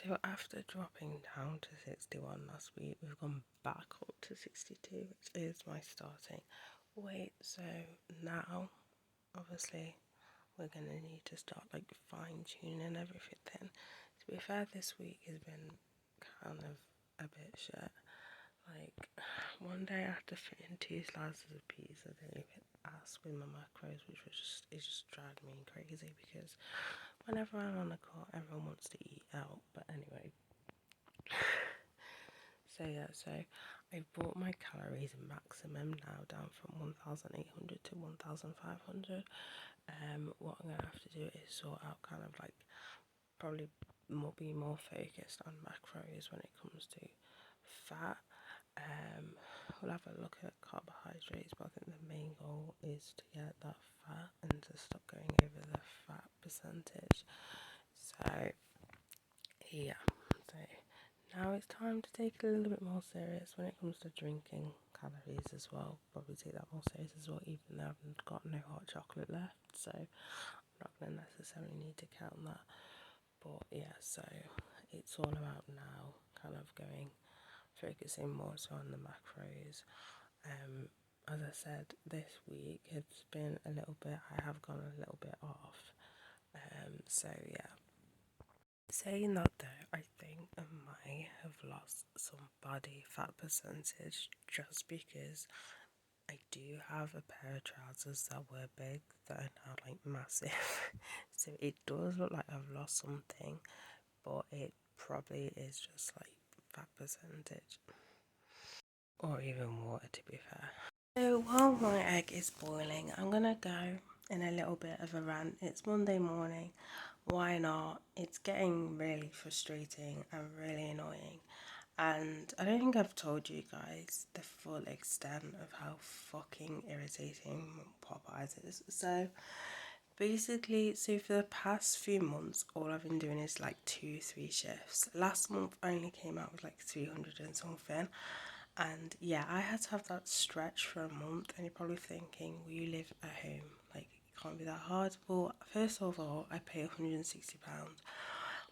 So after dropping down to 61 last week, we've gone back up to 62, which is my starting weight. So now, obviously, we're going to need to start like fine tuning everything. To be fair, this week has been kind of a bit shit. Like, one day I had to fit in 2 slices of pizza, then even ask with my macros, which was just dragged me crazy because whenever I'm on the call, everyone wants to eat out. But anyway, so I brought my calories maximum now down from 1,800 to 1,500. What I'm gonna have to do is sort out kind of like probably be more focused on macros when it comes to fat. We'll have a look at carbohydrates, but I think the main goal is to get that fat and to stop going over the fat percentage. So yeah, so now it's time to take it a little bit more serious when it comes to drinking calories as well. Probably take that more serious as well, even though I've got no hot chocolate left, so I'm not going to necessarily need to count that. But yeah, so it's all about now kind of focusing more so on the macros. As I said, this week it's been a little bit, I have gone a little bit off. So yeah. Saying that though, I think I might have lost some body fat percentage just because I do have a pair of trousers that were big that are now like massive. So it does look like I've lost something, but it probably is just like fat percentage or even water, to be fair. So while my egg is boiling, I'm gonna go in a little bit of a rant. It's Monday morning. Why not? It's getting really frustrating and really annoying. And I don't think I've told you guys the full extent of how fucking irritating Popeyes is. So basically, for the past few months, all I've been doing is like 2, 3 shifts. Last month I only came out with like 300 and something. And yeah, I had to have that stretch for a month, and you're probably thinking, well, you live at home, like it can't be that hard. Well, first of all, I pay £160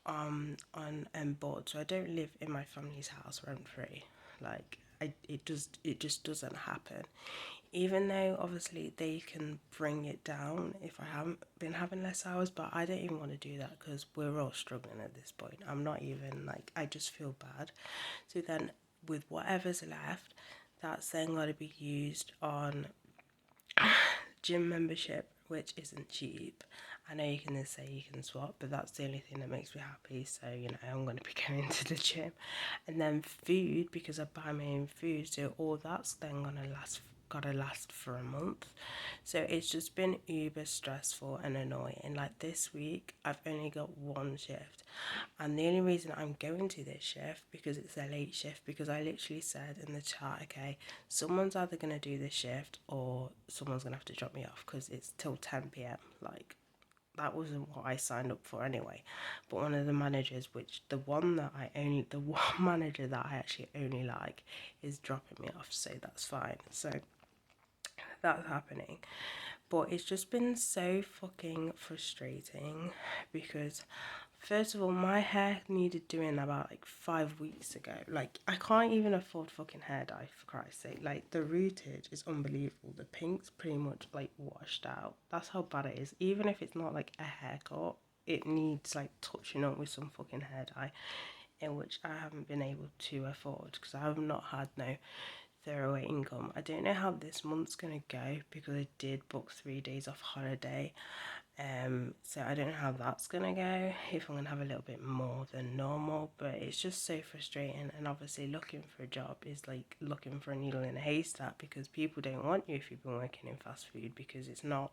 on board, so I don't live in my family's house rent free. Like it just doesn't happen. Even though obviously they can bring it down if I haven't been having less hours, but I don't even want to do that because we're all struggling at this point. I'm not even like, I just feel bad. So then with whatever's left, that's then got to be used on gym membership, which isn't cheap. I know you can say you can swap, but that's the only thing that makes me happy. So, you know, I'm going to be going to the gym. And then food, because I buy my own food. So all that's then gotta last for a month. So it's just been uber stressful and annoying. Like this week, I've only got one shift. And the only reason I'm going to this shift because it's a late shift, because I literally said in the chat, okay, someone's either going to do this shift or someone's going to have to drop me off because it's till 10 p.m. Like, that wasn't what I signed up for anyway. But one of the managers, the one manager that I actually only like is dropping me off, so that's fine. So that's happening. But it's just been so fucking frustrating because first of all, my hair needed doing about like 5 weeks ago. Like, I can't even afford fucking hair dye, for Christ's sake. Like, the rootage is unbelievable. The pink's pretty much like washed out. That's how bad it is. Even if it's not like a haircut, it needs like touching up with some fucking hair dye, in which I haven't been able to afford because I have not had no throwaway income. I don't know how this month's gonna go because I did book 3 days off holiday. So I don't know how that's gonna go, if I'm gonna have a little bit more than normal, but it's just so frustrating. And obviously looking for a job is like looking for a needle in a haystack because people don't want you if you've been working in fast food because it's not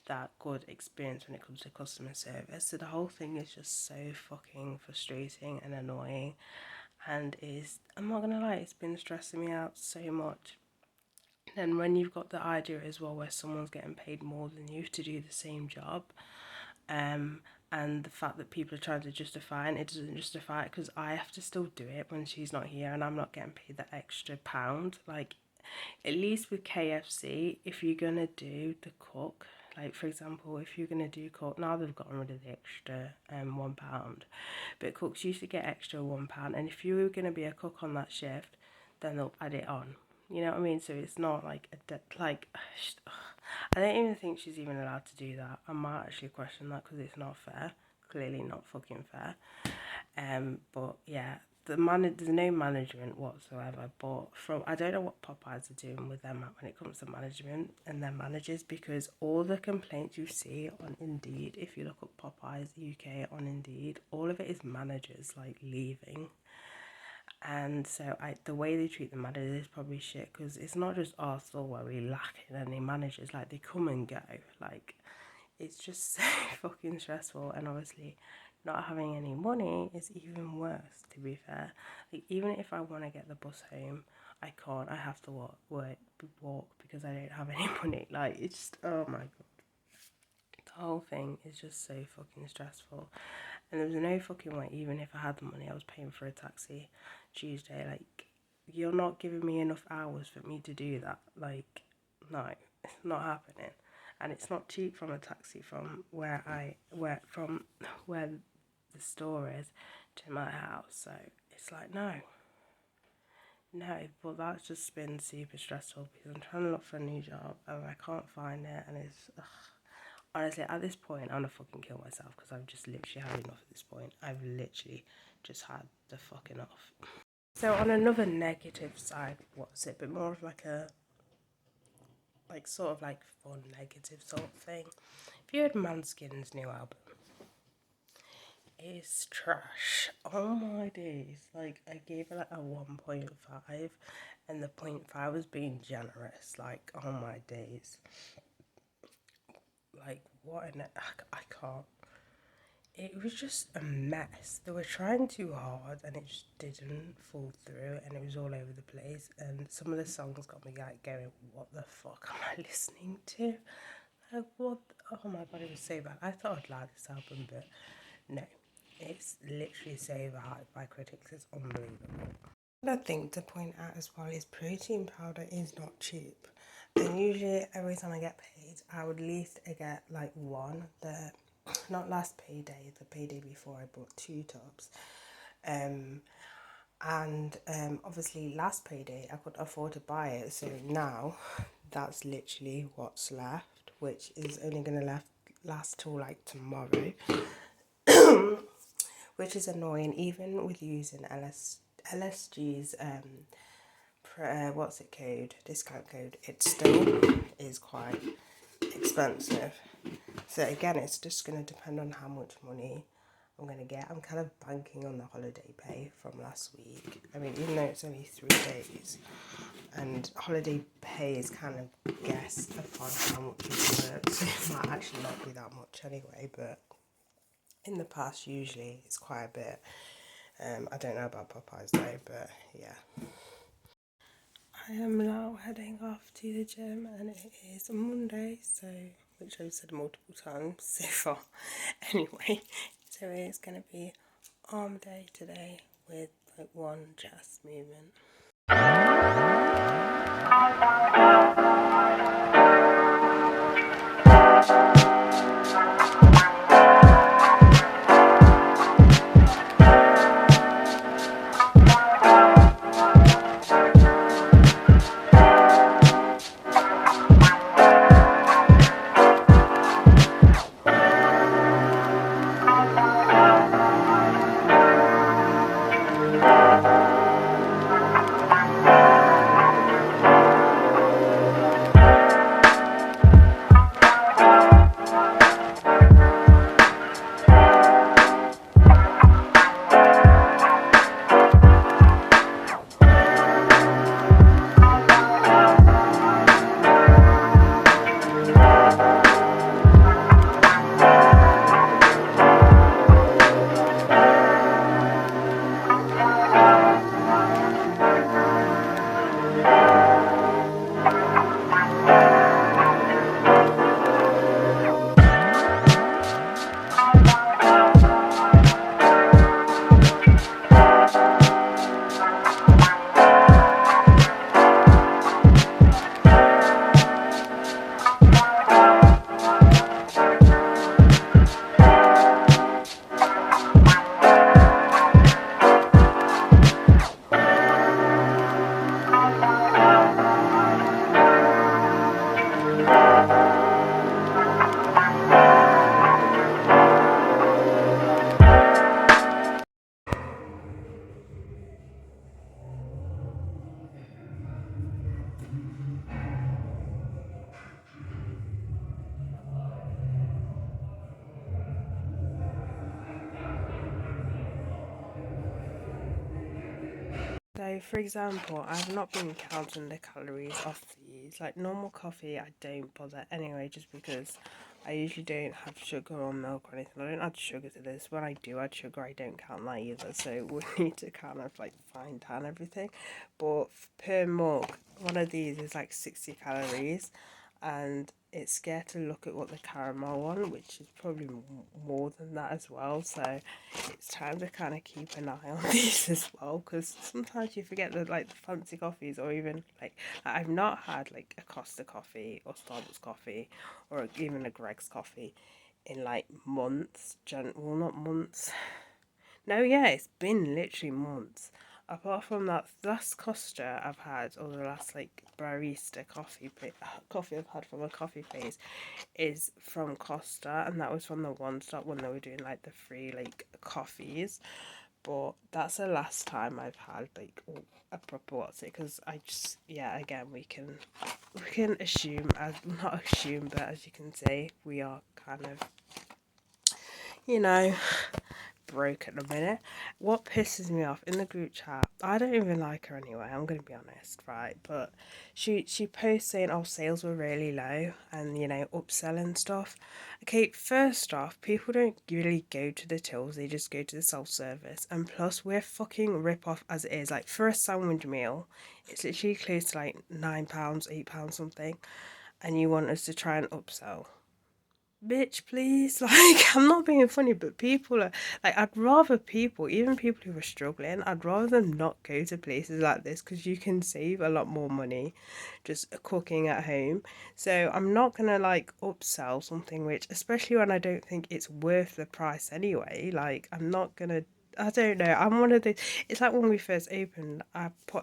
that good experience when it comes to customer service. So the whole thing is just so fucking frustrating and annoying, and I'm not gonna lie, it's been stressing me out so much. Then when you've got the idea as well where someone's getting paid more than you to do the same job, and the fact that people are trying to justify, and it doesn't justify it because I have to still do it when she's not here and I'm not getting paid that extra pound. Like, at least with KFC, if you're gonna do the cook, Like, for example, if you're gonna do cook, now they've gotten rid of the extra £1, but cooks used to get extra £1, and if you were gonna be a cook on that shift, then they'll add it on. You know what I mean? So it's not like I don't even think she's even allowed to do that. I might actually question that because it's not fair. Clearly not fucking fair. But yeah, there's no management whatsoever. But I don't know what Popeyes are doing with them when it comes to management and their managers, because all the complaints you see on Indeed, if you look up Popeyes UK on Indeed, all of it is managers like leaving. And so the way they treat the managers is probably shit, because it's not just our store where we lack in any managers. Like, they come and go. Like, it's just so fucking stressful. And obviously not having any money is even worse, to be fair. Like, even if I want to get the bus home, I can't. I have to walk because I don't have any money. Like, it's just, oh my god. The whole thing is just so fucking stressful. And there was no fucking way, even if I had the money, I was paying for a taxi Tuesday. Like, you're not giving me enough hours for me to do that. Like, no, it's not happening. And it's not cheap from a taxi from where the store is to my house. So it's like, no, but that's just been super stressful because I'm trying to look for a new job and I can't find it, and it's honestly, at this point, I'm gonna fucking kill myself because I've just literally had enough at this point. I've literally just had the fucking off. So on another negative side, what's it? But more of like a, sort of like fun negative sort of thing. If you heard Manskin's new album, it's trash. Oh my days. Like, I gave it like a 1.5, and the 0.5 was being generous. Like, oh my days. Like, what an... I can't. It was just a mess. They were trying too hard and it just didn't fall through, and it was all over the place. And some of the songs got me like going, what the fuck am I listening to? Like, what? Oh my god, it was so bad. I thought I'd like this album, but no. It's literally so overhyped by critics. It's unbelievable. Another thing to point out as well is protein powder is not cheap. And usually every time I get paid, I would at least get like one. Not last payday, the payday before, I bought 2 tubs. Obviously last payday I couldn't afford to buy it, so now that's literally what's left, which is only gonna last till like tomorrow. Which is annoying, even with using LSG's discount code, it still is quite expensive. So again, it's just going to depend on how much money I'm going to get. I'm kind of banking on the holiday pay from last week. I mean, even though it's only 3 days, and holiday pay is kind of guessed upon how much you work, so it might actually not be that much anyway, but in the past, usually it's quite a bit. I don't know about Popeyes though, but yeah. I am now heading off to the gym, and it is a Monday, which I've said multiple times so far. Anyway, so it's going to be arm day today with like 1 chest movement. So, for example, I've not been counting the calories of these. Like normal coffee, I don't bother anyway, just because I usually don't have sugar or milk or anything. I don't add sugar to this. When I do add sugar, I don't count that either. So we need to kind of like fine down everything. But per mug, one of these is like 60 calories, and it's scared to look at what the caramel one, which is probably more than that as well. So it's time to kind of keep an eye on these as well, because sometimes you forget that like the fancy coffees, or even like I've not had like a Costa coffee or Starbucks coffee or even a Greg's coffee in like months. Well, not months. No, yeah, it's been literally months. Apart from that last Costa I've had, or the last like barista coffee I've had from a coffee place, is from Costa, and that was from the One Stop when they were doing like the free like coffees. But that's the last time I've had like a proper what's it, because I just, yeah, again, we can assume, as not assume, but as you can see, we are kind of, you know, broke at the minute. What pisses me off in the group chat, I don't even like her anyway, I'm gonna be honest, right? But she posts saying, oh, sales were really low, and you know, upselling stuff. Okay, first off, people don't really go to the tills, they just go to the self-service. And plus, we're fucking rip off as it is. Like for a sandwich meal, it's literally close to like £9, £8 something, and you want us to try and upsell. Bitch, please. Like, I'm not being funny, but people are like, I'd rather people, even people who are struggling, I'd rather them not go to places like this, because you can save a lot more money just cooking at home. So I'm not gonna like upsell something which, especially when I don't think it's worth the price anyway, like I'm not gonna, I don't know. I'm one of the. It's like when we first opened,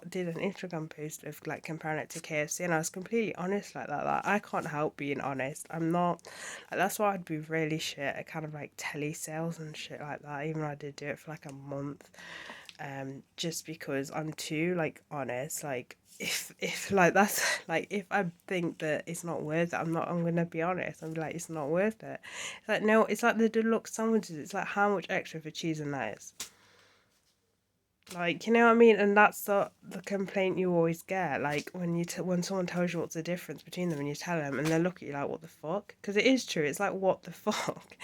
did an Instagram post of like comparing it to KFC, and I was completely honest like that. Like I can't help being honest. I'm not. Like, that's why I'd be really shit at kind of like telesales and shit like that. Even though I did do it for like a month, just because I'm too like honest. Like if like that's like if I think that it's not worth it, I'm gonna be honest. I'm like, it's not worth it. It's like, no, it's like the deluxe sandwiches. It's like how much extra for cheese and lettuce. Like, you know what I mean? And that's the complaint you always get. Like, when when someone tells you what's the difference between them and you tell them, and they look at you like, what the fuck? Because it is true. It's like, what the fuck?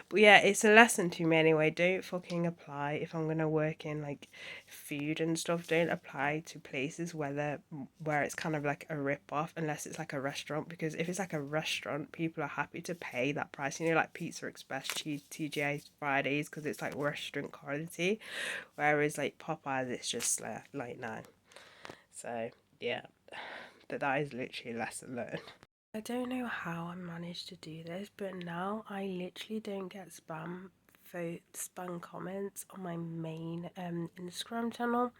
But yeah, it's a lesson to me anyway. Don't fucking apply if I'm going to work in, like, food and stuff. Don't apply to places where it's kind of like a rip-off, unless it's like a restaurant. Because if it's like a restaurant, people are happy to pay that price. You know, like Pizza Express, TGI Fridays, because it's like restaurant quality. Whereas like Popeyes, it's just like no. So yeah, but that is literally a lesson learned. I don't know how I managed to do this, but now I literally don't get spam comments on my main Instagram channel.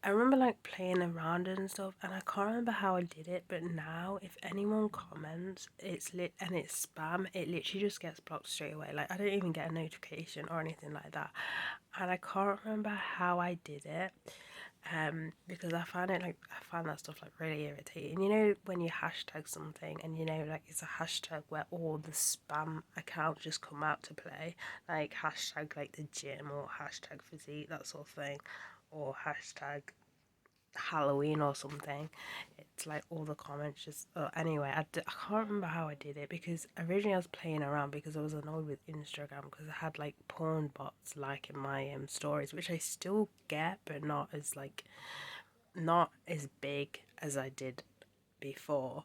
I remember like playing around and stuff, and I can't remember how I did it, but now if anyone comments, and it's spam, it literally just gets blocked straight away. Like I don't even get a notification or anything like that, and I can't remember how I did it. Because I find that stuff like really irritating. You know, when you hashtag something and you know like it's a hashtag where all the spam accounts just come out to play, like hashtag like the gym or hashtag physique, that sort of thing, or hashtag Halloween or something. It's like all the comments just, anyway, I can't remember how I did it, because originally I was playing around because I was annoyed with Instagram, because I had like porn bots liking my stories, which I still get, but not as big as I did before.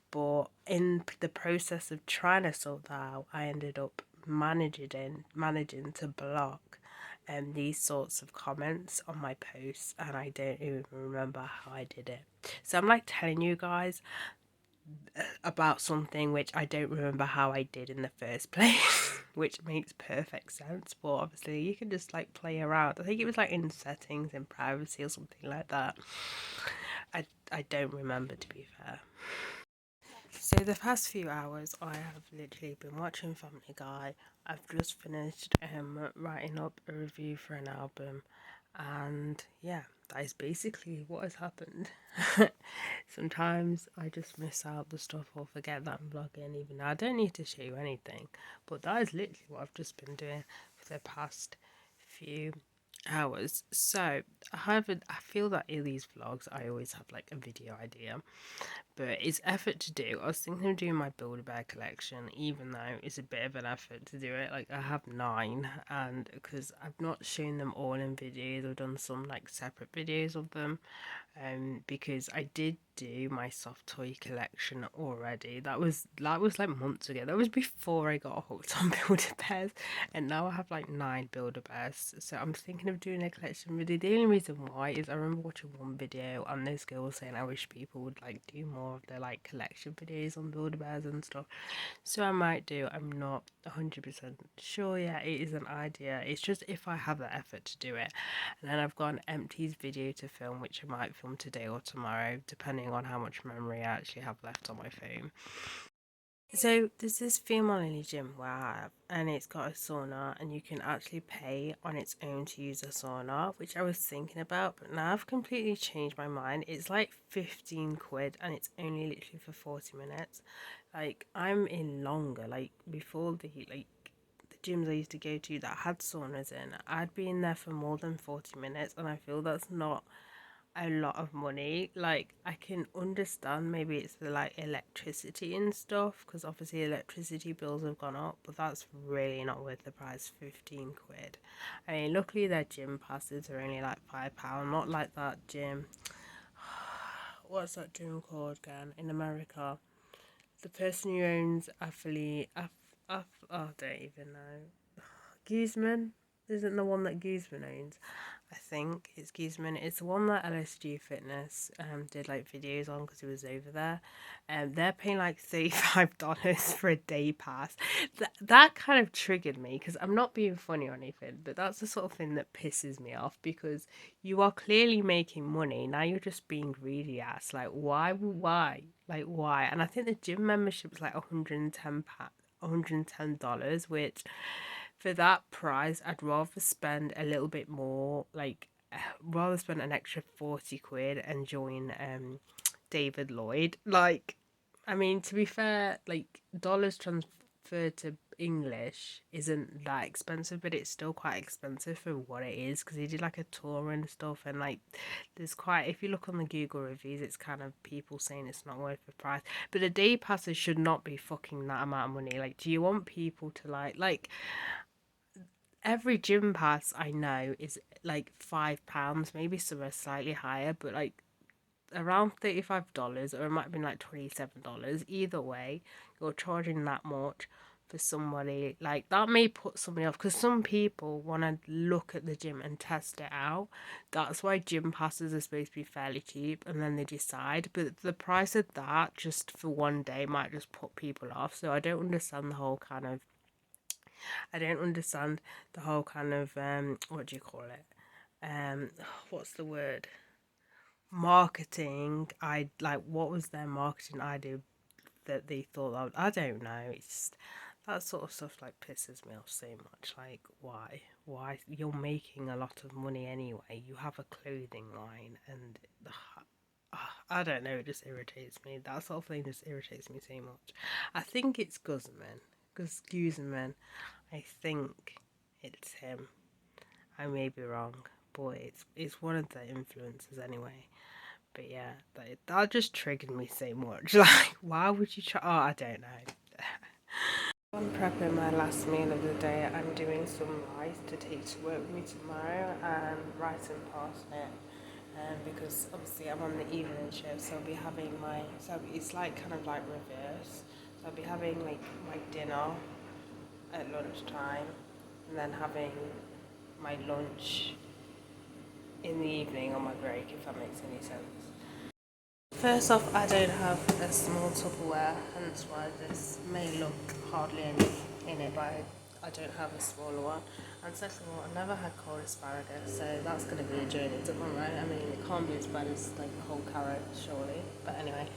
But in the process of trying to sort that out, I ended up managing to block these sorts of comments on my posts, and I don't even remember how I did it. So I'm like telling you guys about something which I don't remember how I did in the first place, which makes perfect sense. But obviously you can just like play around. I think it was like in settings and privacy or something like that. I don't remember, to be fair. So the past few hours I have literally been watching Family Guy. I've just finished writing up a review for an album, and yeah, that is basically what has happened. Sometimes I just miss out the stuff or forget that I'm vlogging, even though I don't need to show you anything, but that is literally what I've just been doing for the past few hours. So I feel that in these vlogs I always have like a video idea, but it's effort to do. I was thinking of doing my Build-A-Bear collection, even though it's a bit of an effort to do it. Like I have 9, and because I've not shown them all in videos, I've done some like separate videos of them. Because I did do my soft toy collection already. That was like months ago. That was before I got hooked on Build-A-Bears, and now I have like 9 Build-A-Bears. So I'm thinking of doing a collection video. The only reason why is I remember watching one video and this girl was saying I wish people would like do more of their like collection videos on Build-A-Bears and stuff. So I might do. I'm not 100% sure yet. It is an idea. It's just if I have the effort to do it. And then I've got an empties video to film, which I might film today or tomorrow, depending on how much memory I actually have left on my phone. So there's this female only gym where I have, and it's got a sauna, and you can actually pay on its own to use a sauna, which I was thinking about, but now I've completely changed my mind. It's like 15 quid, and it's only literally for 40 minutes. Like I'm in longer. Like before the gyms I used to go to that had saunas in, I'd be in there for more than 40 minutes, and I feel that's not a lot of money. Like I can understand maybe it's the like electricity and stuff, because obviously electricity bills have gone up, but that's really not worth the price. 15 quid. I mean, luckily their gym passes are only like £5, not like that gym. What's that gym called again in America? The person who owns affiliate I don't even know. Guzman? Isn't the one that Guzman owns? I think it's Guzman. It's the one that LSG Fitness did like videos on because he was over there. They're paying like $35 for a day pass. That kind of triggered me, because I'm not being funny or anything, but that's the sort of thing that pisses me off, because you are clearly making money. Now you're just being greedy ass. Like why? Like why? And I think the gym membership is like $110, which for that price, I'd rather spend a little bit more, like rather spend an extra 40 quid and join David Lloyd. Like, I mean, to be fair, like dollars transferred to English isn't that expensive, but it's still quite expensive for what it is, because he did like a tour and stuff, and like there's quite, if you look on the Google reviews, it's kind of people saying it's not worth the price. But the day passes should not be fucking that amount of money. Like, do you want people to like every gym pass I know is like £5, maybe some are slightly higher, but like around $35, or it might have been like $27. Either way, you're charging that much for somebody. Like that may put somebody off, because some people want to look at the gym and test it out. That's why gym passes are supposed to be fairly cheap, and then they decide. But the price of that just for one day might just put people off. So I don't understand the whole kind of what do you call it? What's the word? Marketing. I like, what was their marketing idea that they thought of? I don't know. It's just, that sort of stuff like pisses me off so much. Like why? Why? You're making a lot of money anyway. You have a clothing line, and I don't know, it just irritates me. That sort of thing just irritates me so much. I think it's Guzman. I think it's him. I may be wrong, but it's one of the influencers anyway. But yeah, that just triggered me so much. Like, why would you try? Oh, I don't know. I'm prepping my last meal of the day. I'm doing some rice to take to work with me tomorrow, and rice and parsnip. Because obviously I'm on the evening shift, so I'll be having so it's like kind of like reverse. So I'll be having like my dinner at lunchtime, and then having my lunch in the evening on my break, if that makes any sense. First off, I don't have a small Tupperware, hence why this may look hardly any in it, but I don't have a smaller one. And second of all, I've never had cold asparagus, so that's going to be a journey to come, right? I mean, it can't be as bad as like whole carrot, surely. But anyway,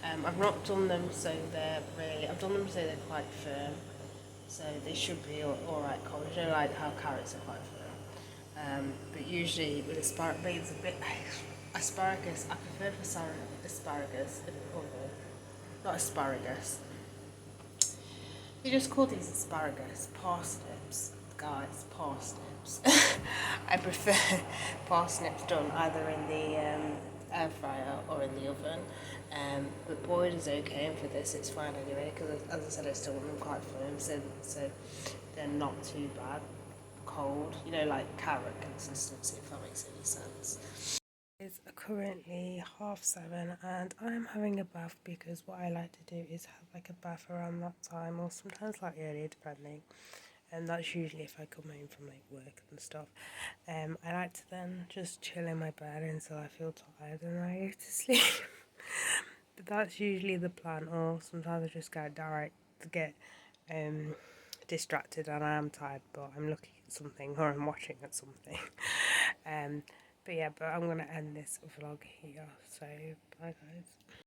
I've not done them so I've done them so they're quite firm, so they should be alright cold. You know, like how carrots are quite firm. But usually with asparagus, a bit asparagus, I prefer asparagus in the oven, not asparagus. You just call these asparagus parsnips. guys, parsnips. I prefer parsnips done either in the air fryer or in the oven. But boiled is okay, and for this it's fine anyway, because as I said, I still want them quite firm, so they're not too bad. Cold, you know, like carrot consistency, if that makes any sense. It's currently 7:30 and I'm having a bath because what I like to do is have like a bath around that time, or sometimes like earlier depending, and that's usually if I come home from like work and stuff. I like to then just chill in my bed until I feel tired and I go to sleep. But that's usually the plan, or sometimes I just get um distracted and I am tired, but I'm looking at something or I'm watching at something. um but yeah, but I'm gonna end this vlog here, so bye guys.